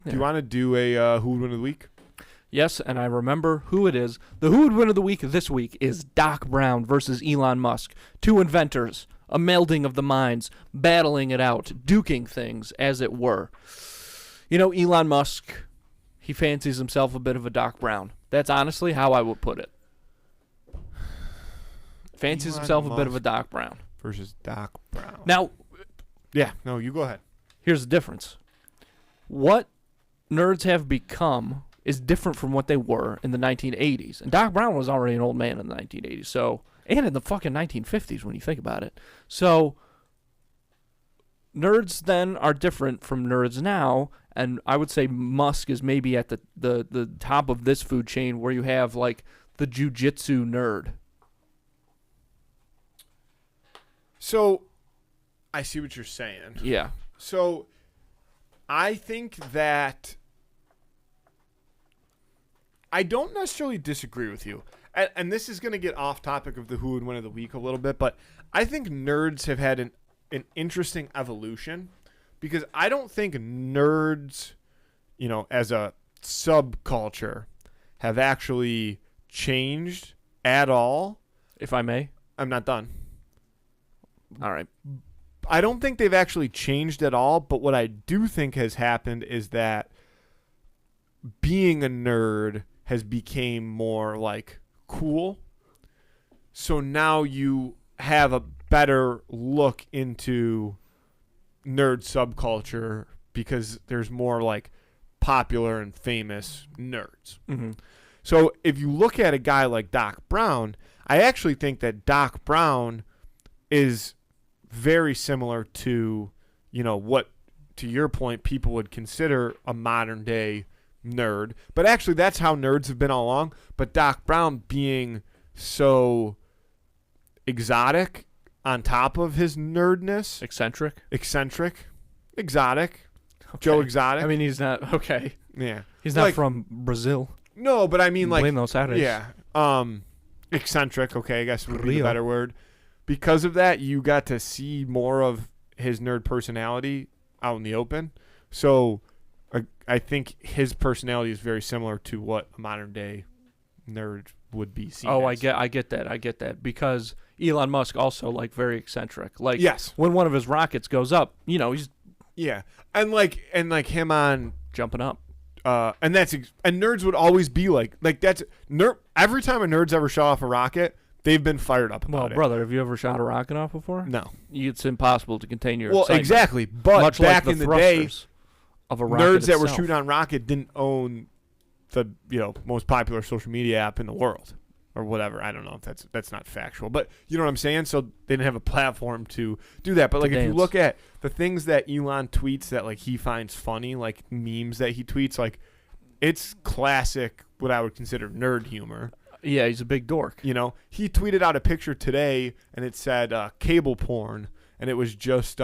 Do you want to do a Who Would Win of the Week? Yes, and I remember who it is. The Who Would Win of the Week this week is Doc Brown versus Elon Musk. Two inventors, a melding of the minds, battling it out, duking things, as it were. You know, Elon Musk, he fancies himself a bit of a Doc Brown. That's honestly how I would put it. Fancies Elon himself a bit of a Musk Doc Brown. Versus Doc Brown. Now, yeah, no, you go ahead. here's the difference. What nerds have become is different from what they were in the 1980s. And Doc Brown was already an old man in the 1980s. So, and in the fucking 1950s when you think about it. So, nerds then are different from nerds now. And I would say Musk is maybe at the top of this food chain where you have like the jujitsu nerd. So, I see what you're saying. Yeah. So, I think that I don't necessarily disagree with you. And this is going to get off topic of the Who Would Win of the Week a little bit, but I think nerds have had an interesting evolution because I don't think nerds, you know, as a subculture have actually changed at all. If I may. I'm not done. All right. I don't think they've actually changed at all, but what I do think has happened is that being a nerd has become more like cool. So now you have a better look into nerd subculture because there's more like popular and famous nerds. Mm-hmm. So if you look at a guy like Doc Brown, I actually think that Doc Brown is very similar to, you know, what, to your point, people would consider a modern day nerd. But actually, that's how nerds have been all along. But Doc Brown being so exotic on top of his nerdness. Eccentric. Exotic. Okay. Joe Exotic. I mean, he's not, okay. Yeah. He's not Like, from Brazil. no, but I mean, like, Buenos Aires. yeah. Eccentric, okay, I guess would be the Rio. better word. Because of that, you got to see more of his nerd personality out in the open. So I think his personality is very similar to what a modern day nerd would be seen Oh, as. I get that because Elon Musk also like very eccentric. Like Yes. when one of his rockets goes up, you know, he's Yeah. And like him on jumping up. and nerds would always be like that's nerd. Every time a nerd's ever shot off a rocket, they've been fired up Well, about it. brother, have you ever shot a rocket off before? No. It's impossible to contain your Well, excitement. exactly. But Much back like in the day, thrusters of a rocket nerds that were itself. shooting on rocket didn't own the, you know, most popular social media app in the world or whatever. I don't know if that's not factual, but you know what I'm saying? So they didn't have a platform to do that. But like if you look at the things that Elon tweets that like he finds funny, like memes that he tweets, like it's classic what I would consider nerd humor. Yeah, he's a big dork. You know, he tweeted out a picture today and it said cable porn, and it was just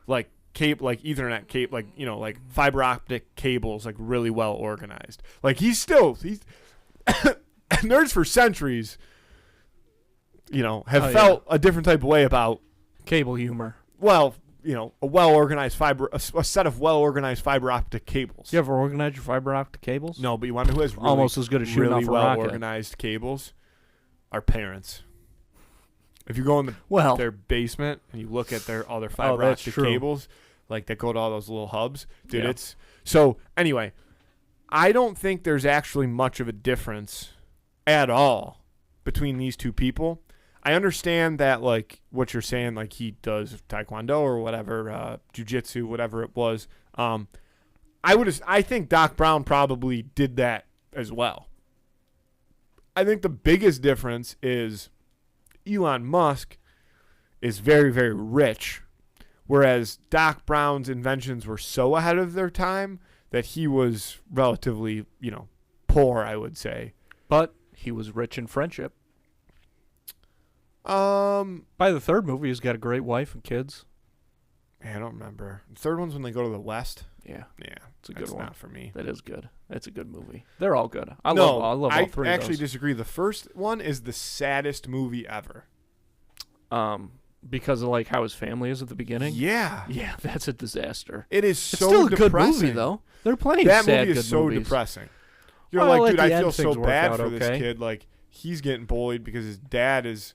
like Ethernet cable, like, you know, like fiber optic cables, like really well organized. Like he's nerds for centuries, you know, have felt a different type of way about cable humor. Well, you know, a set of well organized fiber optic cables. You ever organize your fiber optic cables? No, but you wonder who has really, almost as good as shooting really off a well rocket. organized cables? Our parents. If you go in their basement and you look at all their fiber optic cables, like that go to all those little hubs, dude, it's so anyway, I don't think there's actually much of a difference at all between these two people. I understand that, like, what you're saying, like, he does taekwondo or whatever, jiu-jitsu, whatever it was. I think Doc Brown probably did that as well. I think the biggest difference is Elon Musk is very, very rich, whereas Doc Brown's inventions were so ahead of their time that he was relatively, you know, poor, I would say. But he was rich in friendship. By the third movie, he's got a great wife and kids. I don't remember. The third one's when they go to the West. Yeah, it's a good one. Not for me. That is good. That's a good movie. They're all good. I love all three. I actually disagree. The first one is the saddest movie ever. Because of like how his family is at the beginning. Yeah. Yeah, that's a disaster. It is It's so still a depressing. good movie though. There are plenty that of sad movie good is so movies. depressing. You're Well, like, at dude, the I end, feel so things work bad out for this okay. kid. Like, he's getting bullied because his dad is,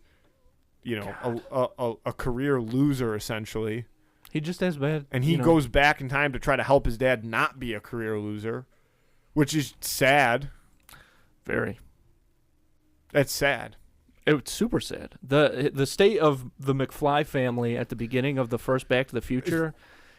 you know, a career loser essentially. He just has bad. And he goes back in time to try to help his dad not be a career loser, which is sad. Very. That's sad. It's super sad. The state of the McFly family at the beginning of the first Back to the Future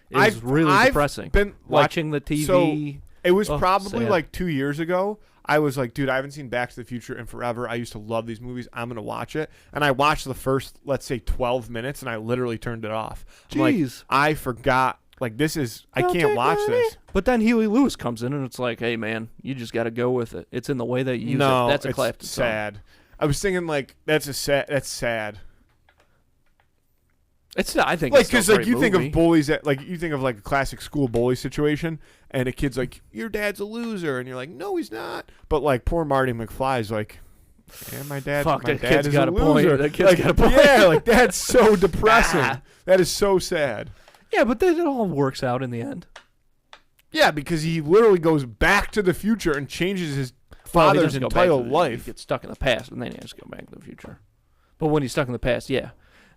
is really depressing. Been watching the TV. So it was probably sad. like 2 years ago. I was like, dude, I haven't seen Back to the Future in forever. I used to love these movies. I'm going to watch it. And I watched the first, let's say, 12 minutes, and I literally turned it off. I'm like, I forgot. Like, this is, I can't watch this. But then Huey Lewis comes in, and it's like, hey, man, you just got to go with it. It's in the way that you use it. That's a Clapton song. Sad. I was thinking, like, that's sad. It's not, I think like, it's because still a like great you think movie. of bullies that like you think of like a classic school bully situation, and a kid's like, your dad's a loser, and you're like, no, he's not. But like poor Marty McFly's like, yeah, my dad kid's is got a point. loser. That kid's got a point. Yeah, like that's so depressing. That is so sad. Yeah, but then it all works out in the end. Yeah, because he literally goes back to the future and changes his father's entire life. He gets stuck in the past, and then he has to go back to the future. But when he's stuck in the past, yeah.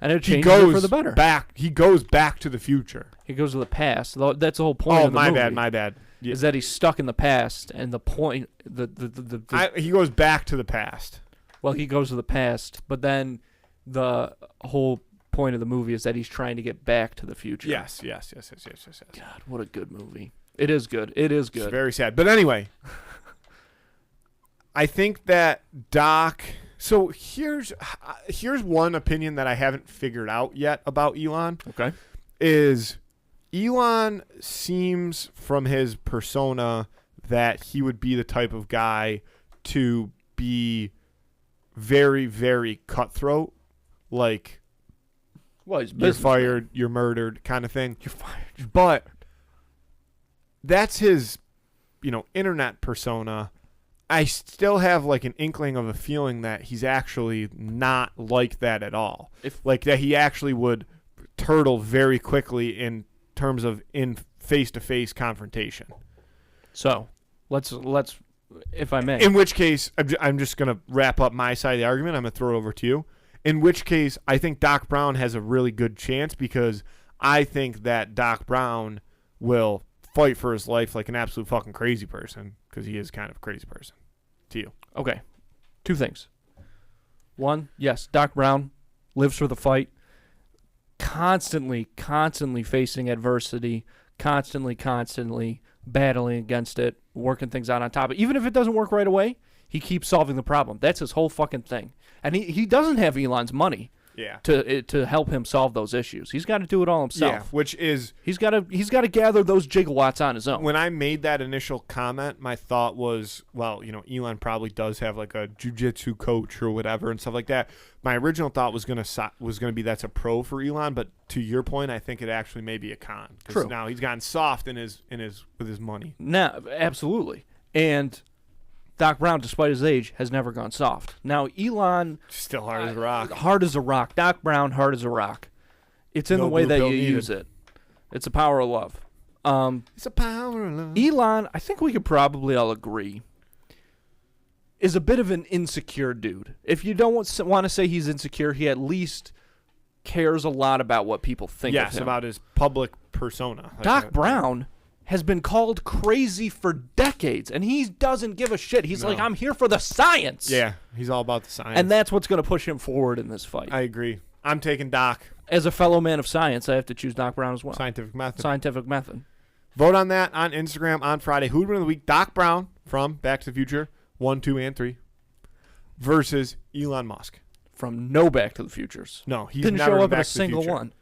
And it changes it for the better. He goes back to the future. He goes to the past. That's the whole point of the movie. My bad. Yeah. Is that he's stuck in the past, and the point, he goes back to the past. Well, he goes to the past, but then the whole point of the movie is that he's trying to get back to the future. Yes. God, what a good movie. It is good. It is good. It's very sad. But anyway, I think that Doc... So here's one opinion that I haven't figured out yet about Elon. Okay. Is Elon seems from his persona that he would be the type of guy to be very, very cutthroat. Like, well, he's you're fired, you're murdered kind of thing. You're fired. But that's his, internet persona. I still have like an inkling of a feeling that he's actually not like that at all. Like that he actually would turtle very quickly in terms of in face-to-face confrontation. So let's if I may. In which case, I'm just going to wrap up my side of the argument. I'm going to throw it over to you. In which case, I think Doc Brown has a really good chance because I think that Doc Brown will fight for his life like an absolute fucking crazy person because he is kind of a crazy person. To you. Okay. Two things. One, yes, Doc Brown lives for the fight, constantly facing adversity, constantly battling against it, working things out on top of it. Even if it doesn't work right away, he keeps solving the problem. That's his whole fucking thing. And he doesn't have Elon's money to help him solve those issues. He's got to do it all himself. Yeah, which is... He's got to gather those gigawatts on his own. When I made that initial comment, my thought was, well, Elon probably does have like a jiu-jitsu coach or whatever and stuff like that. My original thought was gonna be that's a pro for Elon, but to your point, I think it actually may be a con. True. Now he's gotten soft with his money. No, absolutely. And Doc Brown, despite his age, has never gone soft. Now, Elon... Still hard as a rock. Hard as a rock. Doc Brown, hard as a rock. It's in the way that you use it. It's a power of love. It's a power of love. Elon, I think we could probably all agree, is a bit of an insecure dude. If you don't want to say he's insecure, he at least cares a lot about what people think of him. Yes, about his public persona. Doc Brown has been called crazy for decades, and he doesn't give a shit. He's like, I'm here for the science. Yeah, he's all about the science. And that's what's going to push him forward in this fight. I agree. I'm taking Doc. As a fellow man of science, I have to choose Doc Brown as well. Scientific method. Vote on that on Instagram on Friday. Who would win of the week? Doc Brown from Back to the Future 1, 2, and 3 versus Elon Musk. From no Back to the Futures. No, he's didn't never show up in Back a to the single Future. one.